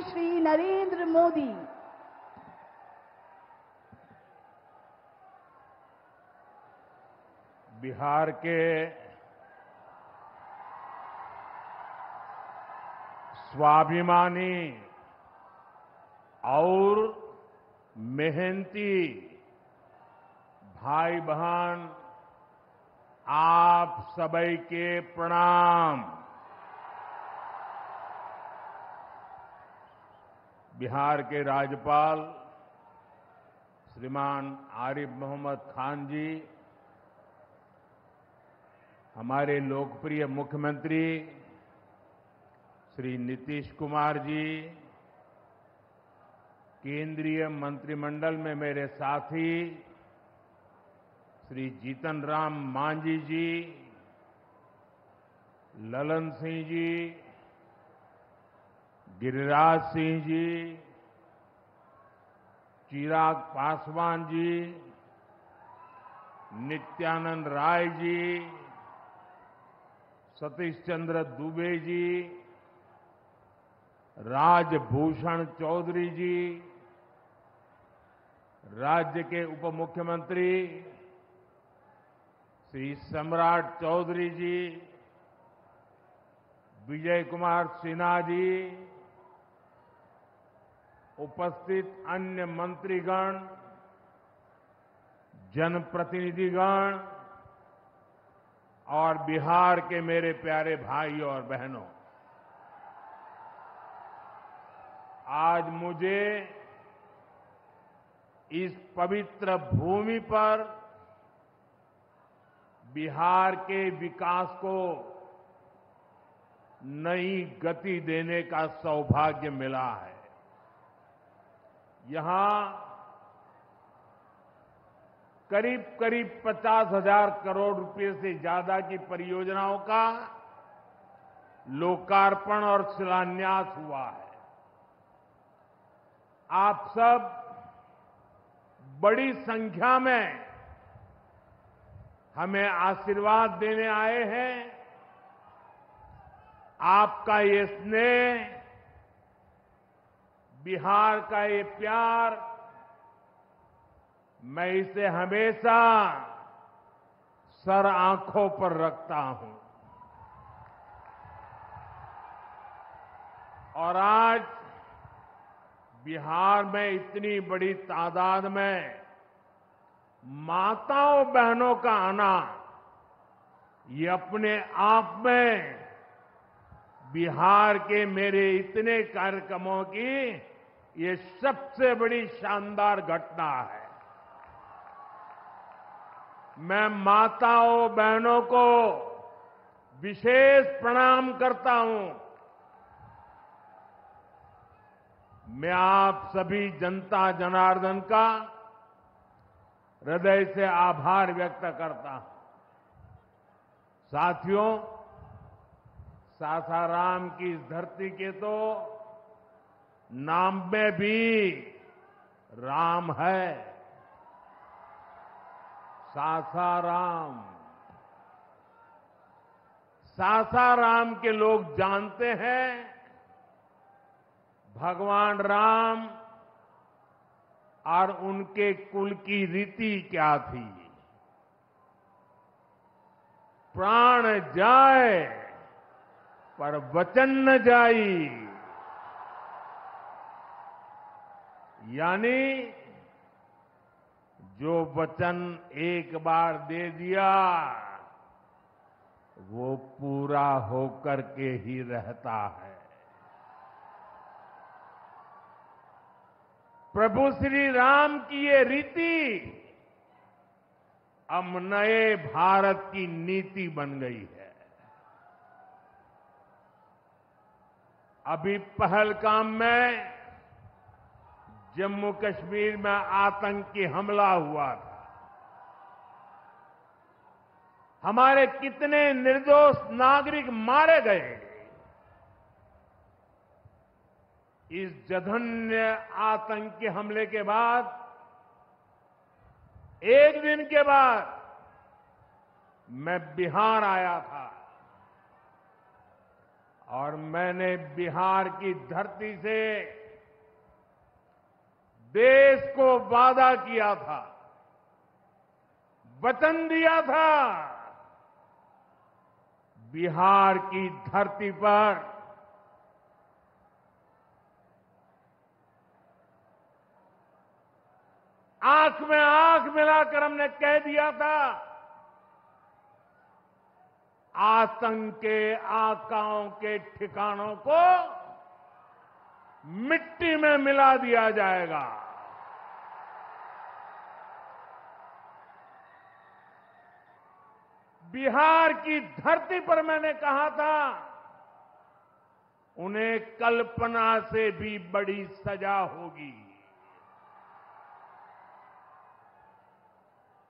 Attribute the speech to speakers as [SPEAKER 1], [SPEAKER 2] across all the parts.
[SPEAKER 1] श्री नरेंद्र मोदी।
[SPEAKER 2] बिहार के स्वाभिमानी और मेहनती भाई बहन, आप सभी के प्रणाम। बिहार के राज्यपाल श्रीमान आरिफ मोहम्मद खान जी, हमारे लोकप्रिय मुख्यमंत्री श्री नीतीश कुमार जी, केंद्रीय मंत्रिमंडल में मेरे साथी श्री जीतन राम मांझी जी, ललन सिंह जी, गिरिराज सिंह जी, चिराग पासवान जी, नित्यानंद राय जी, सतीश चंद्र दुबे जी, राजभूषण चौधरी जी, राज्य के उप मुख्यमंत्री श्री सम्राट चौधरी जी, विजय कुमार सिन्हा जी, उपस्थित अन्य मंत्रीगण, जनप्रतिनिधिगण और बिहार के मेरे प्यारे भाइयों और बहनों, आज मुझे इस पवित्र भूमि पर बिहार के विकास को नई गति देने का सौभाग्य मिला है। यहां करीब करीब 50,000 करोड़ रुपए से ज्यादा की परियोजनाओं का लोकार्पण और शिलान्यास हुआ है। आप सब बड़ी संख्या में हमें आशीर्वाद देने आए हैं। आपका ये स्नेह, बिहार का ये प्यार, मैं इसे हमेशा सर आंखों पर रखता हूं। और आज बिहार में इतनी बड़ी तादाद में माताओं बहनों का आना, ये अपने आप में बिहार के मेरे इतने कार्यक्रमों की ये सबसे बड़ी शानदार घटना है। मैं माताओं बहनों को विशेष प्रणाम करता हूं। मैं आप सभी जनता जनार्दन का हृदय से आभार व्यक्त करता हूं। साथियों, सासाराम की इस धरती के तो नाम में भी राम है। सासाराम, सासाराम के लोग जानते हैं भगवान राम और उनके कुल की रीति क्या थी। प्राण जाए पर वचन न जाई, यानी जो वचन एक बार दे दिया वो पूरा होकर के ही रहता है। प्रभु श्री राम की ये रीति अब नए भारत की नीति बन गई है। अभी पहलगाम में जम्मू कश्मीर में आतंकी हमला हुआ था। हमारे कितने निर्दोष नागरिक मारे गए। इस जघन्य आतंकी हमले के बाद, एक दिन के बाद मैं बिहार आया था और मैंने बिहार की धरती से देश को वादा किया था, वचन दिया था, बिहार की धरती पर आंख में आंख मिलाकर हमने कह दिया था, आतंक के आकाओं के ठिकानों को मिट्टी में मिला दिया जाएगा। बिहार की धरती पर मैंने कहा था, उन्हें कल्पना से भी बड़ी सजा होगी।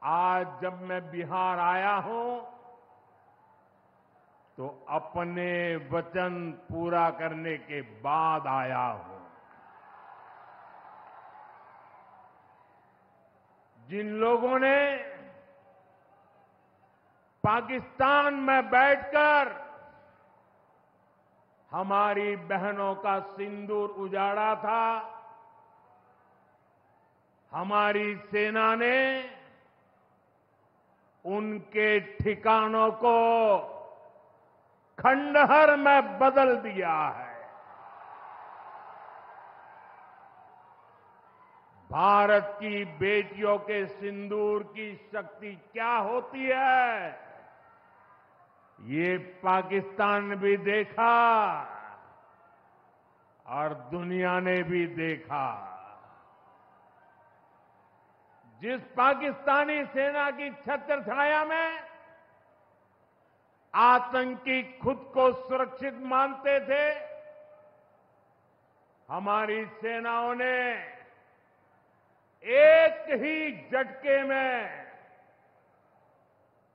[SPEAKER 2] आज जब मैं बिहार आया हूं तो अपने वचन पूरा करने के बाद आया हूं। जिन लोगों ने पाकिस्तान में बैठकर हमारी बहनों का सिंदूर उजाड़ा था, हमारी सेना ने उनके ठिकानों को खंडहर में बदल दिया है। भारत की बेटियों के सिंदूर की शक्ति क्या होती है, ये पाकिस्तान ने भी देखा और दुनिया ने भी देखा। जिस पाकिस्तानी सेना की छत्रछाया में आतंकी खुद को सुरक्षित मानते थे, हमारी सेनाओं ने एक ही झटके में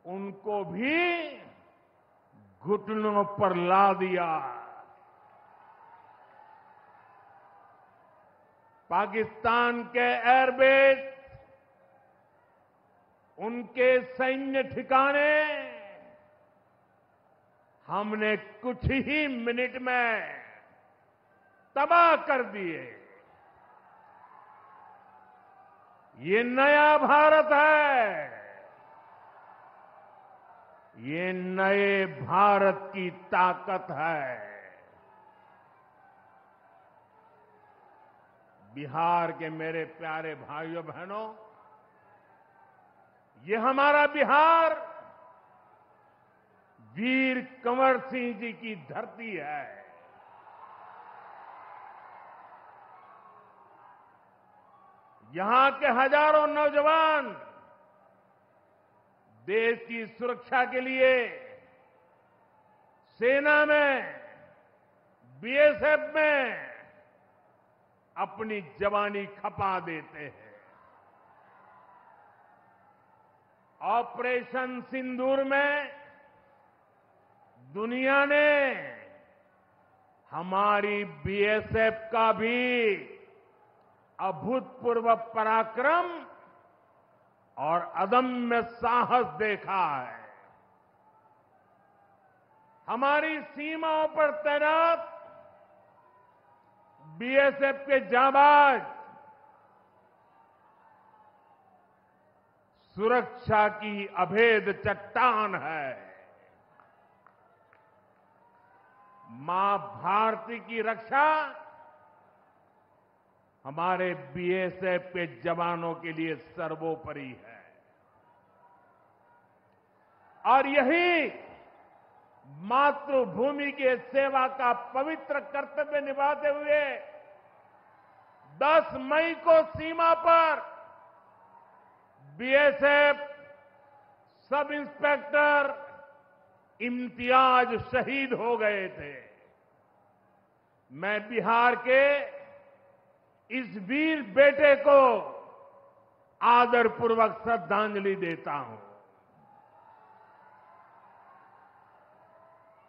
[SPEAKER 2] उनको भी घुटनों पर ला दिया। पाकिस्तान के एयरबेस, उनके सैन्य ठिकाने हमने कुछ ही मिनट में तबाह कर दिए। ये नया भारत है, ये नए भारत की ताकत है। बिहार के मेरे प्यारे भाइयों बहनों, ये हमारा बिहार वीर कंवर सिंह जी की धरती है। यहां के हजारों नौजवान देश की सुरक्षा के लिए सेना में, बीएसएफ में अपनी जवानी खपा देते हैं। ऑपरेशन सिंदूर में दुनिया ने हमारी बीएसएफ का भी अभूतपूर्व पराक्रम और अदम्य साहस देखा है। हमारी सीमाओं पर तैनात बीएसएफ के जाबाज सुरक्षा की अभेद चट्टान है। मां भारती की रक्षा हमारे बीएसएफ के जवानों के लिए सर्वोपरि है। और यही मातृभूमि के सेवा का पवित्र कर्तव्य निभाते हुए 10 मई को सीमा पर बीएसएफ सब इंस्पेक्टर इम्तियाज शहीद हो गए थे। मैं बिहार के इस वीर बेटे को आदरपूर्वक श्रद्धांजलि देता हूं।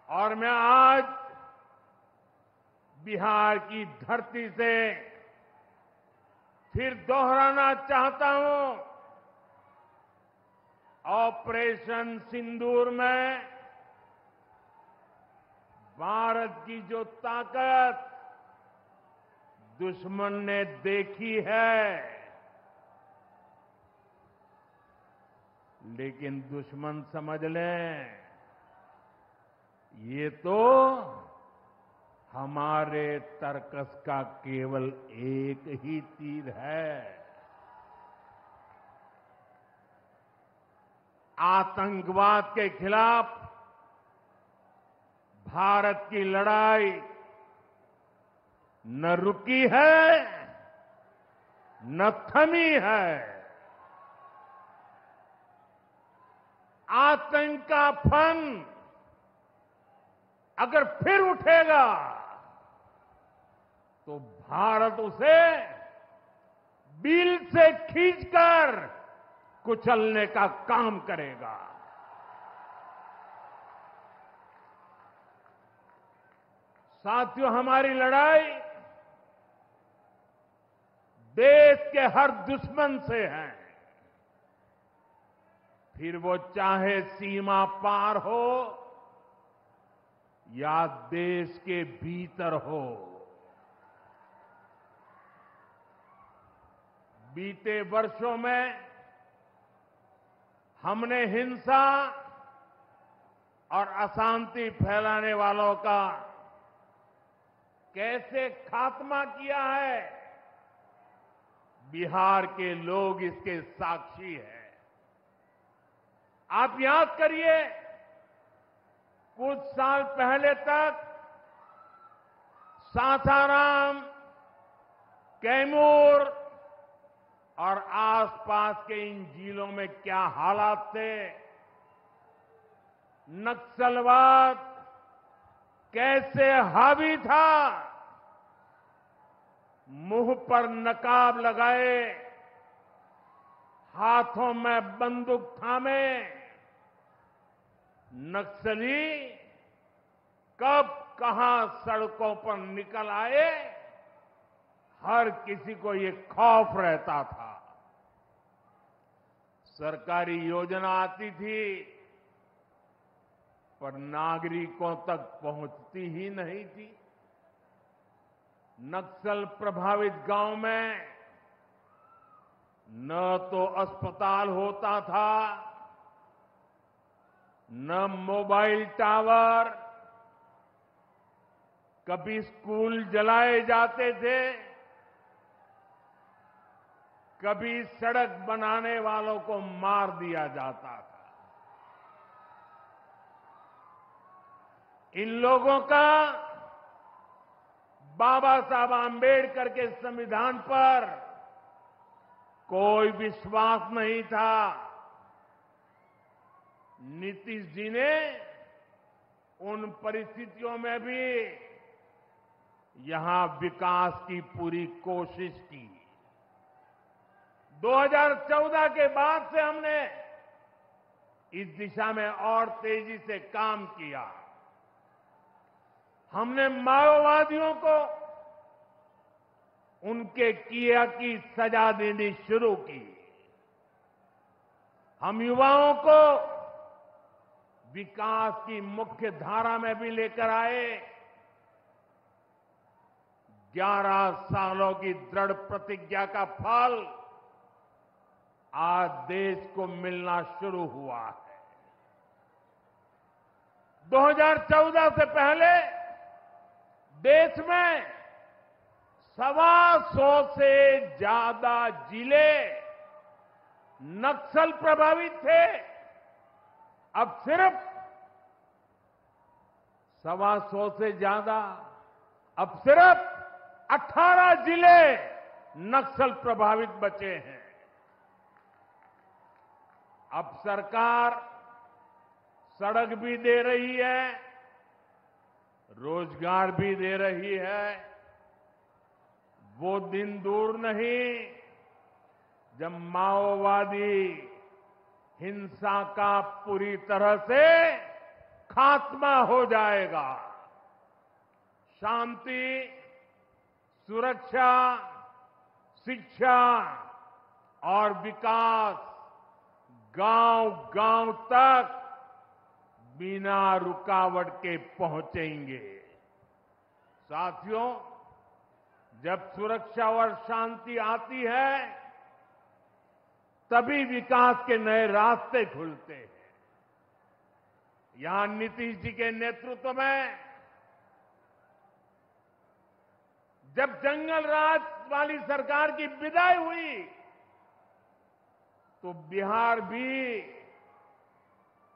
[SPEAKER 2] और मैं आज बिहार की धरती से फिर दोहराना चाहता हूं, ऑपरेशन सिंदूर में भारत की जो ताकत दुश्मन ने देखी है, लेकिन दुश्मन समझ लें ये तो हमारे तर्कस का केवल एक ही तीर है। आतंकवाद के खिलाफ भारत की लड़ाई न रुकी है न थमी है। आतंक का फन अगर फिर उठेगा तो भारत उसे बिल से खींचकर कुचलने का काम करेगा। साथियों, हमारी लड़ाई देश के हर दुश्मन से है, फिर वो चाहे सीमा पार हो या देश के भीतर हो। बीते वर्षों में हमने हिंसा और अशांति फैलाने वालों का कैसे खात्मा किया है, बिहार के लोग इसके साक्षी हैं। आप याद करिए, कुछ साल पहले तक सासाराम, कैमूर और आसपास के इन जिलों में क्या हालात थे, नक्सलवाद कैसे हावी था, मुंह पर नकाब लगाए, हाथों में बंदूक थामे नक्सली कब कहां सड़कों पर निकल आए, हर किसी को ये खौफ रहता था। सरकारी योजना आती थी पर नागरिकों तक पहुंचती ही नहीं थी। नक्सल प्रभावित गांव में न तो अस्पताल होता था, न मोबाइल टावर, कभी स्कूल जलाए जाते थे, कभी सड़क बनाने वालों को मार दिया जाता था। इन लोगों का बाबा साहब आंबेडकर के संविधान पर कोई विश्वास नहीं था। नीतीश जी ने उन परिस्थितियों में भी यहां विकास की पूरी कोशिश की। 2014 के बाद से हमने इस दिशा में और तेजी से काम किया। हमने माओवादियों को उनके किया की सजा देनी शुरू की। हम युवाओं को विकास की मुख्य धारा में भी लेकर आए। 11 सालों की दृढ़ प्रतिज्ञा का फल आज देश को मिलना शुरू हुआ है। 2014 से पहले देश में 125 से ज्यादा जिले नक्सल प्रभावित थे। अब सिर्फ 125 से ज्यादा, अब सिर्फ 18 जिले नक्सल प्रभावित बचे हैं। अब सरकार सड़क भी दे रही है, रोजगार भी दे रही है। वो दिन दूर नहीं जब माओवादी हिंसा का पूरी तरह से खात्मा हो जाएगा। शांति, सुरक्षा, शिक्षा और विकास गांव-गांव तक बिना रुकावट के पहुंचेंगे। साथियों, जब सुरक्षा और शांति आती है, तभी विकास के नए रास्ते खुलते हैं। यहां नीतीश जी के नेतृत्व में जब जंगल राज वाली सरकार की विदाई हुई, तो बिहार भी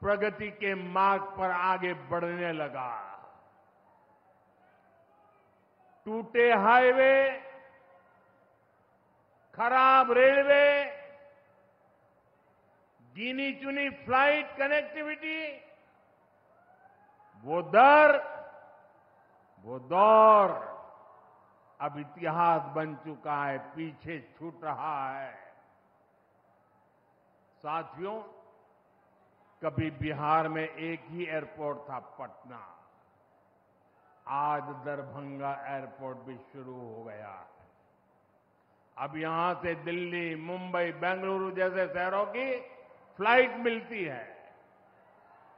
[SPEAKER 2] प्रगति के मार्ग पर आगे बढ़ने लगा। टूटे हाईवे, खराब रेलवे, गिनी चुनी फ्लाइट कनेक्टिविटी, वो दौर अब इतिहास बन चुका है, पीछे छूट रहा है। साथियों, कभी बिहार में एक ही एयरपोर्ट था, पटना। आज दरभंगा एयरपोर्ट भी शुरू हो गया है। अब यहां से दिल्ली, मुंबई, बेंगलुरु जैसे शहरों की फ्लाइट मिलती है।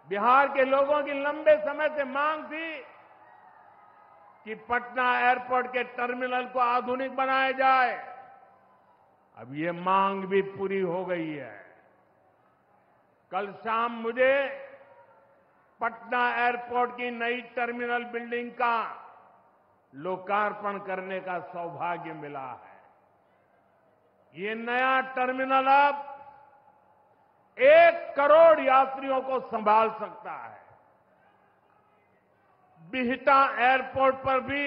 [SPEAKER 2] बिहार के लोगों की लंबे समय से मांग थी कि पटना एयरपोर्ट के टर्मिनल को आधुनिक बनाया जाए। अब ये मांग भी पूरी हो गई है। कल शाम मुझे पटना एयरपोर्ट की नई टर्मिनल बिल्डिंग का लोकार्पण करने का सौभाग्य मिला है। ये नया टर्मिनल अब 1 करोड़ यात्रियों को संभाल सकता है। बिहटा एयरपोर्ट पर भी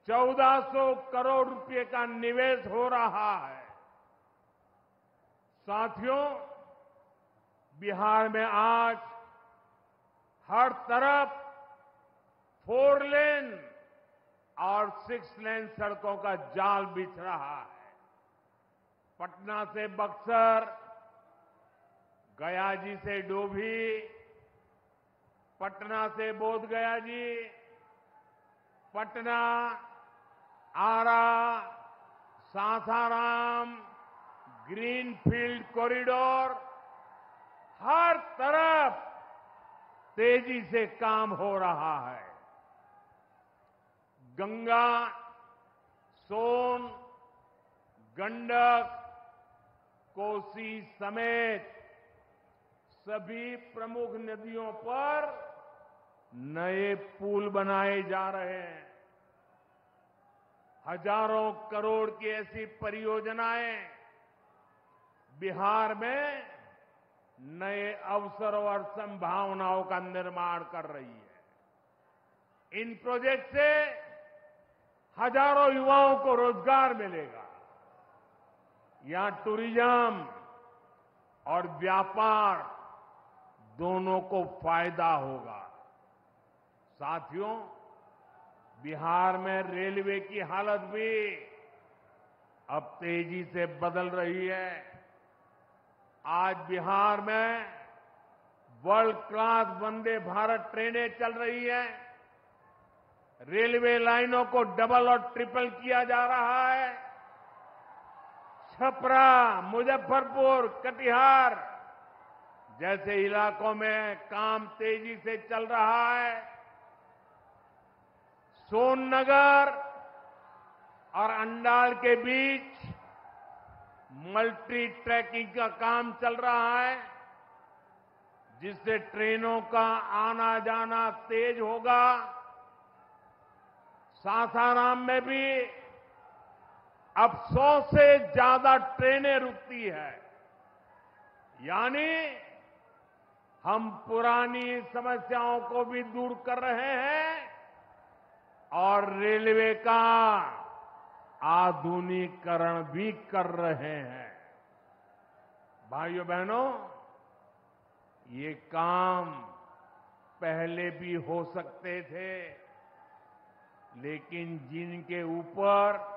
[SPEAKER 2] 1400 करोड़ रुपए का निवेश हो रहा है। साथियों, बिहार में आज हर तरफ 4 लेन और 6 लेन सड़कों का जाल बिछ रहा है। पटना से बक्सर, गया जी से डोभी, पटना से बोध गया जी, पटना, आरा, सासाराम, ग्रीनफील्ड कॉरिडोर, हर तरफ तेजी से काम हो रहा है। गंगा, सोन, गंडक, कोसी समेत सभी प्रमुख नदियों पर नए पुल बनाए जा रहे हैं। हजारों करोड़ की ऐसी परियोजनाएं बिहार में नए अवसरों और संभावनाओं का निर्माण कर रही है। इन प्रोजेक्ट से हजारों युवाओं को रोजगार मिलेगा। यहां टूरिज्म और व्यापार दोनों को फायदा होगा। साथियों, बिहार में रेलवे की हालत भी अब तेजी से बदल रही है। आज बिहार में वर्ल्ड क्लास वंदे भारत ट्रेनें चल रही हैं। रेलवे लाइनों को डबल और ट्रिपल किया जा रहा है। छपरा, मुजफ्फरपुर, कटिहार जैसे इलाकों में काम तेजी से चल रहा है। सोननगर और अंडाल के बीच मल्टी ट्रैकिंग का काम चल रहा है, जिससे ट्रेनों का आना जाना तेज होगा। सासाराम में भी अब 100 से ज्यादा ट्रेनें रुकती है। यानी हम पुरानी समस्याओं को भी दूर कर रहे हैं और रेलवे का आधुनिकीकरण भी कर रहे हैं। भाइयों बहनों, ये काम पहले भी हो सकते थे, लेकिन जिनके ऊपर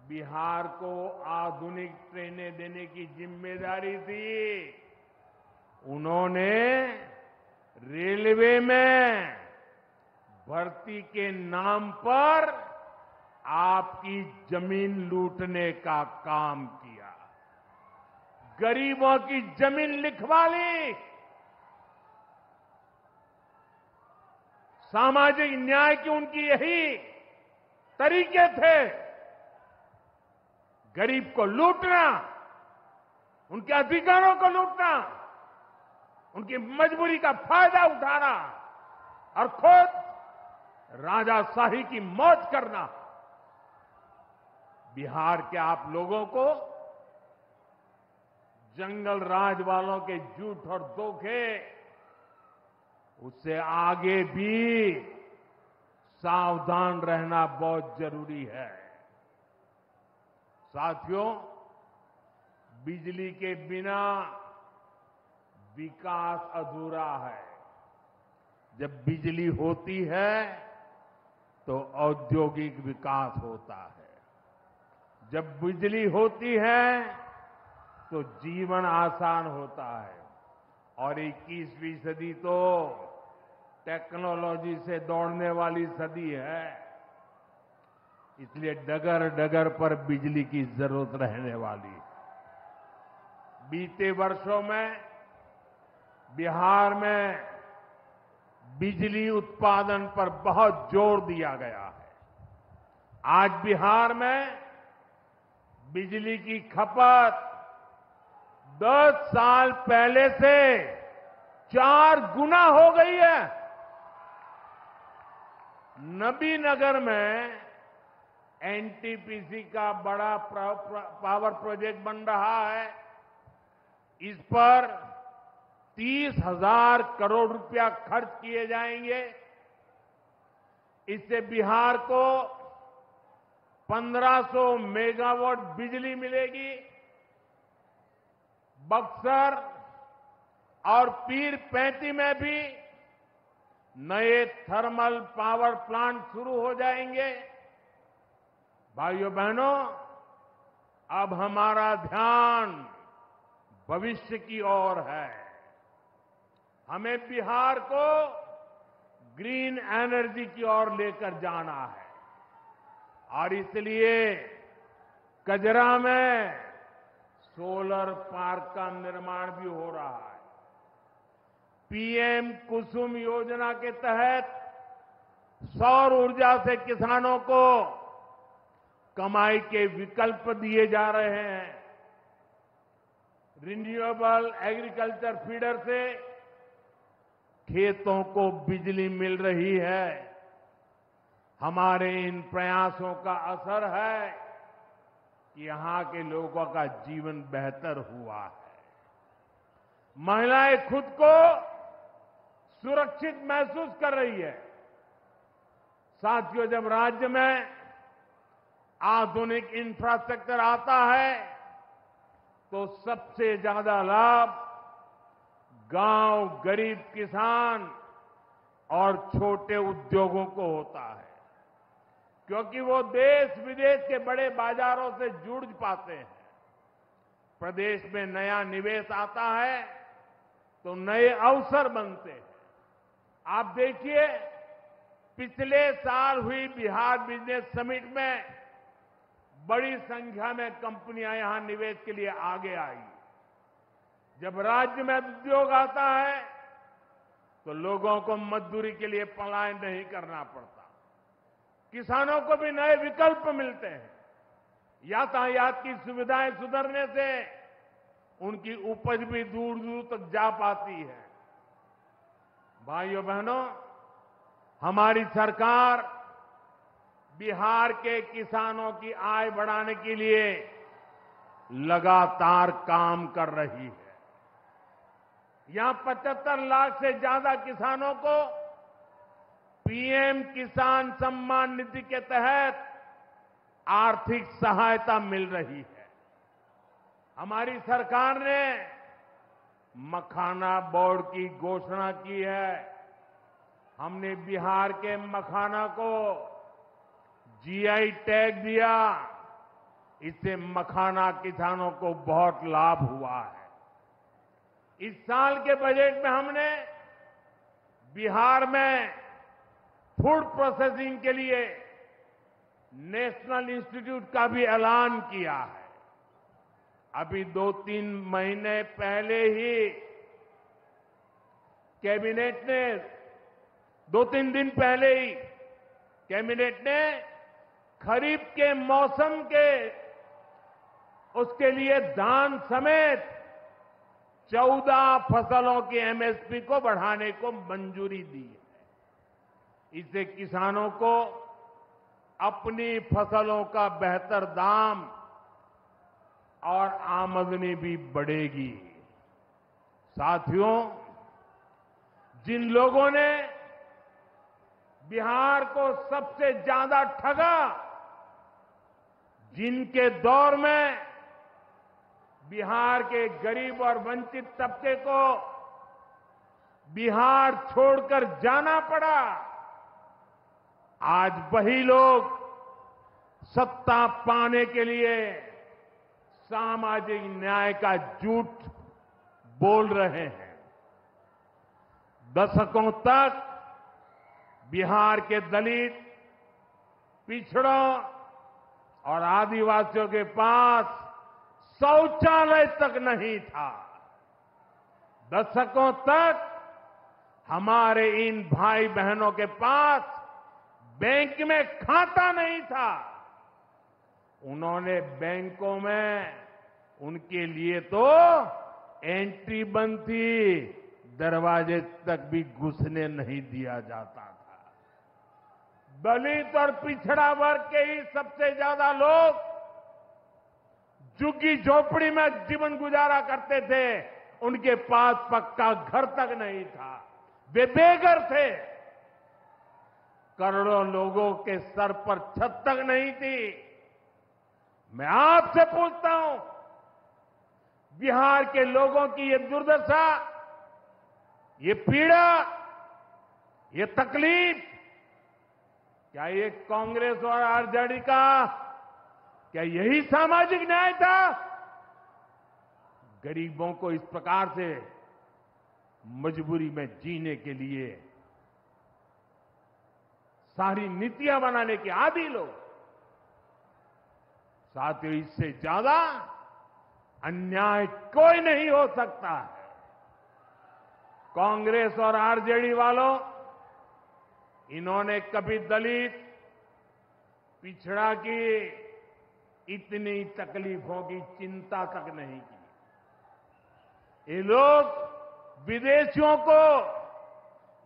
[SPEAKER 2] बिहार को आधुनिक ट्रेनें देने की जिम्मेदारी थी, उन्होंने रेलवे में भर्ती के नाम पर आपकी जमीन लूटने का काम किया। गरीबों की जमीन लिखवा ली सामाजिक न्याय की उनकी यही तरीके थे। गरीब को लूटना, उनके अधिकारों को लूटना, उनकी मजबूरी का फायदा उठाना और खुद राजाशाही की मौज करना। बिहार के आप लोगों को जंगल राज वालों के झूठ और धोखे, उससे आगे भी सावधान रहना बहुत जरूरी है। साथियों, बिजली के बिना विकास अधूरा है। जब बिजली होती है तो औद्योगिक विकास होता है। जब बिजली होती है तो जीवन आसान होता है। और 21वीं सदी तो टेक्नोलॉजी से दौड़ने वाली सदी है। इसलिए डगर डगर पर बिजली की जरूरत रहने वाली है। बीते वर्षों में बिहार में बिजली उत्पादन पर बहुत जोर दिया गया है। आज बिहार में बिजली की खपत 10 साल पहले से 4 गुना हो गई है। नबीनगर में एनटीपीसी का बड़ा पावर प्रोजेक्ट बन रहा है। इस पर 30,000 करोड़ रुपया खर्च किए जाएंगे। इससे बिहार को 1500 मेगावाट बिजली मिलेगी। बक्सर और पीर पैंती में भी नए थर्मल पावर प्लांट शुरू हो जाएंगे। भाइयों बहनों, अब हमारा ध्यान भविष्य की ओर है। हमें बिहार को ग्रीन एनर्जी की ओर लेकर जाना है और इसलिए कजरा में सोलर पार्क का निर्माण भी हो रहा है। पीएम कुसुम योजना के तहत सौर ऊर्जा से किसानों को कमाई के विकल्प दिए जा रहे हैं। रिन्यूएबल एग्रीकल्चर फीडर से खेतों को बिजली मिल रही है। हमारे इन प्रयासों का असर है कि यहां के लोगों का जीवन बेहतर हुआ है। महिलाएं खुद को सुरक्षित महसूस कर रही है। साथियों, जब राज्य में आधुनिक इंफ्रास्ट्रक्चर आता है तो सबसे ज्यादा लाभ गांव, गरीब किसान और छोटे उद्योगों को होता है, क्योंकि वो देश विदेश के बड़े बाजारों से जुड़ पाते हैं। प्रदेश में नया निवेश आता है तो नए अवसर बनते हैं। आप देखिए, पिछले साल हुई बिहार बिजनेस समिट में बड़ी संख्या में कंपनियां यहां निवेश के लिए आगे आई। जब राज्य में उद्योग आता है तो लोगों को मजदूरी के लिए पलायन नहीं करना पड़ता। किसानों को भी नए विकल्प मिलते हैं। यातायात की सुविधाएं सुधरने से उनकी उपज भी दूर दूर तक जा पाती है। भाइयों बहनों, हमारी सरकार बिहार के किसानों की आय बढ़ाने के लिए लगातार काम कर रही है। यहां 75 लाख से ज्यादा किसानों को पीएम किसान सम्मान निधि के तहत आर्थिक सहायता मिल रही है। हमारी सरकार ने मखाना बोर्ड की घोषणा की है। हमने बिहार के मखाना को जीआई टैग दिया। इससे मखाना किसानों को बहुत लाभ हुआ है। इस साल के बजट में हमने बिहार में फूड प्रोसेसिंग के लिए नेशनल इंस्टीट्यूट का भी ऐलान किया है। अभी 2-3 महीने पहले ही कैबिनेट ने 2-3 दिन पहले ही कैबिनेट ने खरीफ के मौसम के उसके लिए धान समेत 14 फसलों की एमएसपी को बढ़ाने को मंजूरी दी है। इससे किसानों को अपनी फसलों का बेहतर दाम और आमदनी भी बढ़ेगी। साथियों, जिन लोगों ने बिहार को सबसे ज्यादा ठगा, जिनके दौर में बिहार के गरीब और वंचित तबके को बिहार छोड़कर जाना पड़ा, आज वही लोग सत्ता पाने के लिए सामाजिक न्याय का झूठ बोल रहे हैं। दशकों तक बिहार के दलित, पिछड़ों और आदिवासियों के पास शौचालय तक नहीं था। दशकों तक हमारे इन भाई बहनों के पास बैंक में खाता नहीं था। उन्होंने बैंकों में उनके लिए तो एंट्री बंद थी, दरवाजे तक भी घुसने नहीं दिया जाता था। दलित और पिछड़ा वर्ग के ही सबसे ज्यादा लोग झुग्गी झोपड़ी में जीवन गुजारा करते थे, उनके पास पक्का घर तक नहीं था, वे बेघर थे। करोड़ों लोगों के सर पर छत तक नहीं थी। मैं आपसे पूछता हूं, बिहार के लोगों की ये दुर्दशा, ये पीड़ा, ये तकलीफ, क्या ये कांग्रेस और आरजेडी का, क्या यही सामाजिक न्याय था? गरीबों को इस प्रकार से मजबूरी में जीने के लिए सारी नीतियां बनाने के आदी लोग। साथियों, इससे ज्यादा अन्याय कोई नहीं हो सकता है। कांग्रेस और आरजेडी वालों, इन्होंने कभी दलित, पिछड़ा की इतनी तकलीफों की चिंता तक नहीं की। ये लोग विदेशियों को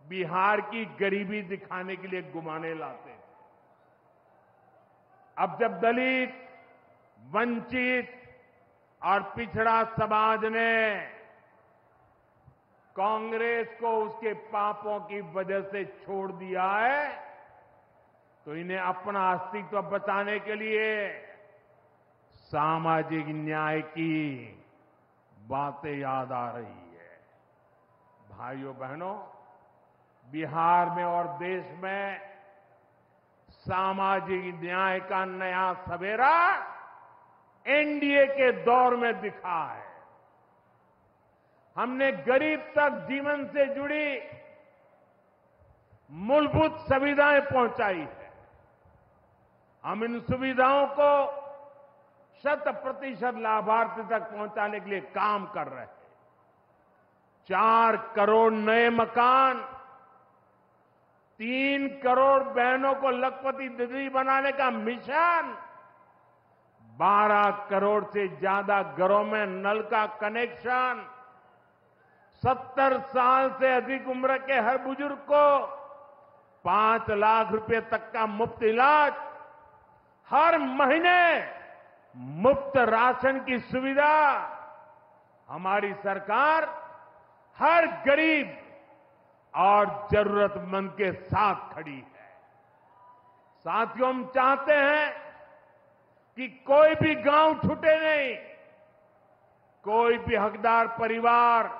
[SPEAKER 2] बिहार की गरीबी दिखाने के लिए घुमाने लाते हैं। अब जब दलित, वंचित और पिछड़ा समाज ने कांग्रेस को उसके पापों की वजह से छोड़ दिया है, तो इन्हें अपना अस्तित्व बचाने के लिए सामाजिक न्याय की बातें याद आ रही है। भाइयों बहनों, बिहार में और देश में सामाजिक न्याय का नया सवेरा एनडीए के दौर में दिखा है। हमने गरीब तक जीवन से जुड़ी मूलभूत सुविधाएं पहुंचाई है। हम इन सुविधाओं को 100% लाभार्थी तक पहुंचाने के लिए काम कर रहे हैं। 4 करोड़ नए मकान, 3 करोड़ बहनों को लखपति दीदी बनाने का मिशन, 12 करोड़ से ज्यादा घरों में नल का कनेक्शन, 70 साल से अधिक उम्र के हर बुजुर्ग को 5 लाख रुपए तक का मुफ्त इलाज, हर महीने मुफ्त राशन की सुविधा। हमारी सरकार हर गरीब और जरूरतमंद के साथ खड़ी है। साथियों, हम चाहते हैं कि कोई भी गांव छूटे नहीं, कोई भी हकदार परिवार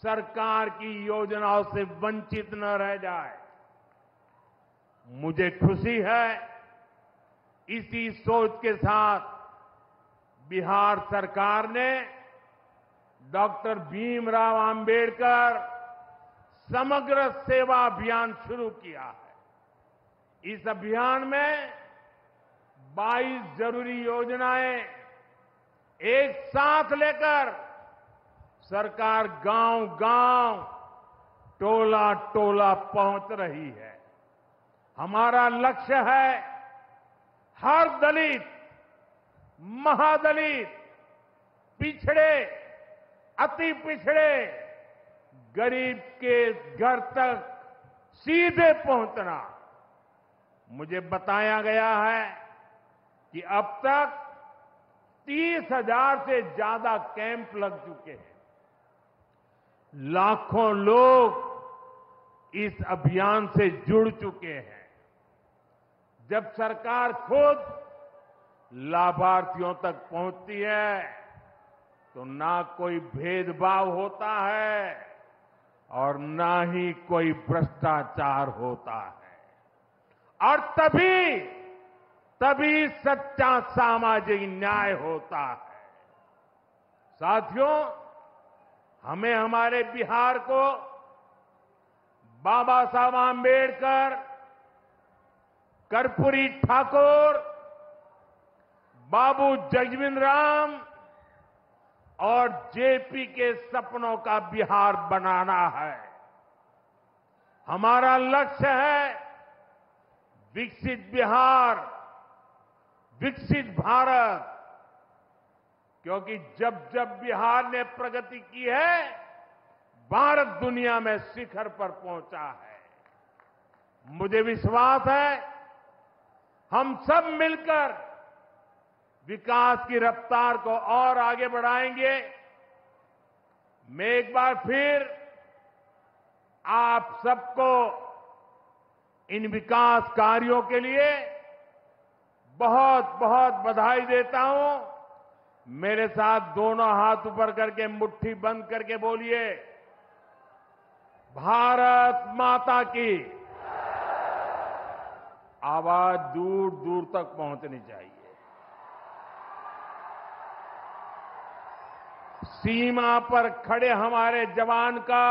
[SPEAKER 2] सरकार की योजनाओं से वंचित न रह जाए। मुझे खुशी है, इसी सोच के साथ बिहार सरकार ने डॉक्टर भीमराव अंबेडकर समग्र सेवा अभियान शुरू किया है। इस अभियान में 22 जरूरी योजनाएं एक साथ लेकर सरकार गांव-गांव, टोला टोला पहुंच रही है। हमारा लक्ष्य है हर दलित, महादलित, पिछड़े, अति पिछड़े, गरीब के घर तक सीधे पहुंचना। मुझे बताया गया है कि अब तक 30,000 से ज्यादा कैंप लग चुके हैं। लाखों लोग इस अभियान से जुड़ चुके हैं। जब सरकार खुद लाभार्थियों तक पहुंचती है तो ना कोई भेदभाव होता है और ना ही कोई भ्रष्टाचार होता है, और तभी सच्चा सामाजिक न्याय होता है। साथियों, हमें हमारे बिहार को बाबा साहब आंबेडकर, कर्पूरी ठाकुर, बाबू जगजीवन राम और जेपी के सपनों का बिहार बनाना है। हमारा लक्ष्य है विकसित बिहार, विकसित भारत, क्योंकि जब जब बिहार ने प्रगति की है, भारत दुनिया में शिखर पर पहुंचा है। मुझे विश्वास है हम सब मिलकर विकास की रफ्तार को और आगे बढ़ाएंगे। मैं एक बार फिर आप सबको इन विकास कार्यों के लिए बहुत बहुत बधाई देता हूं। मेरे साथ दोनों हाथ ऊपर करके मुट्ठी बंद करके बोलिए, भारत माता की। आवाज दूर दूर तक पहुंचनी चाहिए। सीमा पर खड़े हमारे जवान का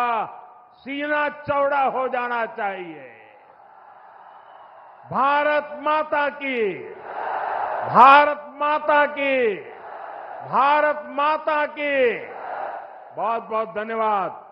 [SPEAKER 2] सीना चौड़ा हो जाना चाहिए। भारत माता की, भारत माता की, भारत माता की। बहुत बहुत धन्यवाद।